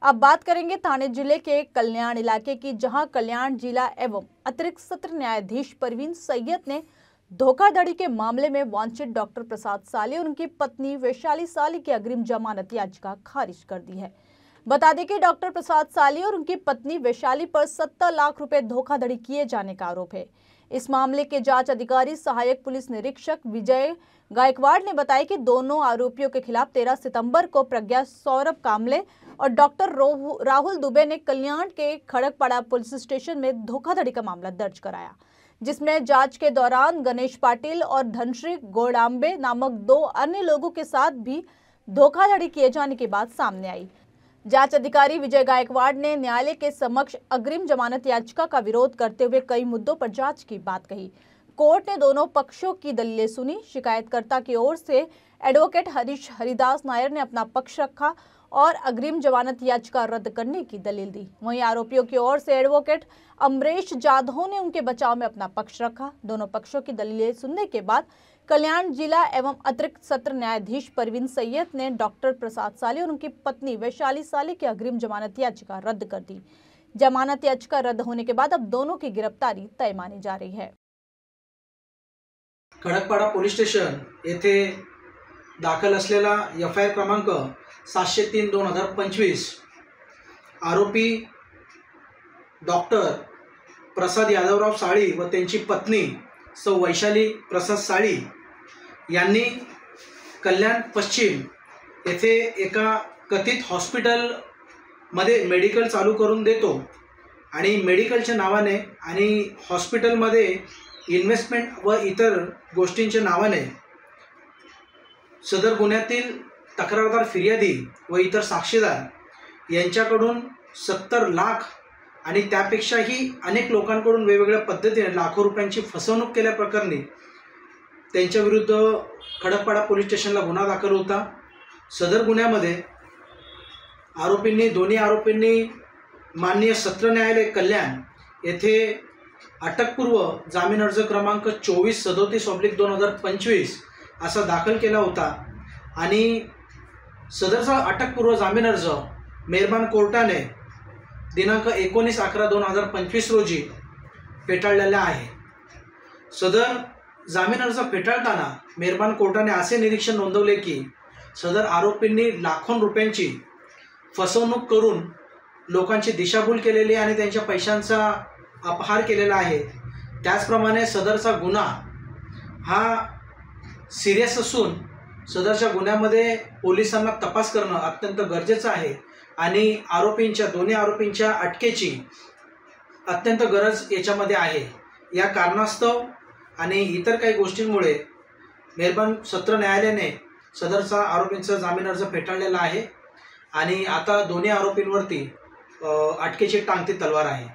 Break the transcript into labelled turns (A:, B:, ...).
A: अब बात करेंगे थाने जिले के कल्याण इलाके की, जहां कल्याण जिला एवं अतिरिक्त सत्र न्यायाधीश परवीन सैयद ने धोखाधड़ी के मामले में वांछित डॉक्टर प्रसाद साली और उनकी पत्नी वैशाली साली की अग्रिम जमानत याचिका खारिज कर दी है। बता दें कि डॉक्टर प्रसाद साली और उनकी पत्नी वैशाली पर 70 लाख रुपए धोखाधड़ी किए जाने का आरोप है। इस मामले के जांच अधिकारी सहायक पुलिस निरीक्षक विजय गायकवाड़ ने बताया कि दोनों आरोपियों के खिलाफ 13 सितंबर को प्रज्ञा सौरभ कामले और डॉक्टर राहुल दुबे ने कल्याण के खड़कपाड़ा पुलिस स्टेशन में धोखाधड़ी का मामला दर्ज कराया, जिसमें जांच के दौरान गणेश पाटिल और धनश्री गोडांबे नामक 2 अन्य लोगों के साथ भी धोखाधड़ी किए जाने की बात सामने आई। जांच अधिकारी विजय गायकवाड़ ने न्यायालय के समक्ष अग्रिम जमानत याचिका का विरोध करते हुए कई मुद्दों पर जांच की बात कही। कोर्ट ने दोनों पक्षों की दलीलें सुनी। शिकायतकर्ता की ओर से एडवोकेट हरीश हरिदास नायर ने अपना पक्ष रखा और अग्रिम जमानत याचिका रद्द करने की दलील दी। वहीं आरोपियों की ओर से एडवोकेट अमरेश जाधव ने उनके बचाव में अपना पक्ष रखा। दोनों पक्षों की दलीलें सुनने के बाद कल्याण जिला एवं अतिरिक्त सत्र न्यायाधीश परवीन सैयद ने डॉक्टर प्रसाद साली और उनकी पत्नी वैशाली साली की अग्रिम जमानत याचिका रद्द कर दी। जमानत याचिका रद्द होने के बाद अब दोनों की गिरफ्तारी तय मानी जा रही है।
B: खडकपाडा पोलीस स्टेशन येथे दाखल असलेला एफआयआर क्रमांक 703/2025 आरोपी डॉक्टर प्रसाद यादवराव साळी व त्यांची पत्नी सौ वैशाली प्रसाद साळी यांनी कल्याण पश्चिम येथे एका कथित हॉस्पिटलमध्ये मेडिकल चालू करून देतो आणि मेडिकलच्या नावाने आणि हॉस्पिटलमध्ये इन्व्हेस्टमेंट व इतर गोष्टींच्या नावाने सदर गुन्ह्यातील तक्रारदार फिर्यादी व इतर साक्षीदार यांच्याकडून 70 लाख आणि त्यापेक्षाही अनेक लोकांकडून वेगवेगळ्या पद्धतीने लाखो रुपयांची फसवणूक केल्याप्रकरणी त्यांच्या विरुद्ध खडकपाडा पोलीस स्टेशनला गुन्हा दाखल होता। सदर गुन्ह्यामध्ये दोन्ही आरोपींनी माननीय सत्र न्यायालय कल्याण येथे अटकपूर्व जामीन अर्ज क्रमांक 2437/2025 असा दाखल केला होता आणि सदरचा अटकपूर्व जामीन अर्ज मेहरबान कोर्टाने दिनांक 19/11/2025 रोजी फेटाळलेला आहे। सदर जामीन अर्ज फेटाळताना मेहरबान कोर्टाने असे निरीक्षण नोंदवले की सदर आरोपींनी लाखो रुपयांची फसवणूक करून लोकांची दिशाभूल केलेली आणि त्यांच्या पैशांचा अपहार केलेला आहे। त्याचप्रमाणे सदरचा गुन्हा हा सिरियस असून सदरच्या गुन्ह्यामध्ये पोलिसांना तपास करणं अत्यंत गरजेचं आहे आणि दोन्ही आरोपींच्या अटकेची अत्यंत गरज याच्यामध्ये आहे। या कारणास्तव आणि इतर काही गोष्टींमुळे मेहरबान सत्र न्यायालयाने सदरचा आरोपींचा जामीन अर्ज फेटाळलेला आहे आणि आता दोन्ही आरोपींवरती अटकेची टांगती तलवार आहे।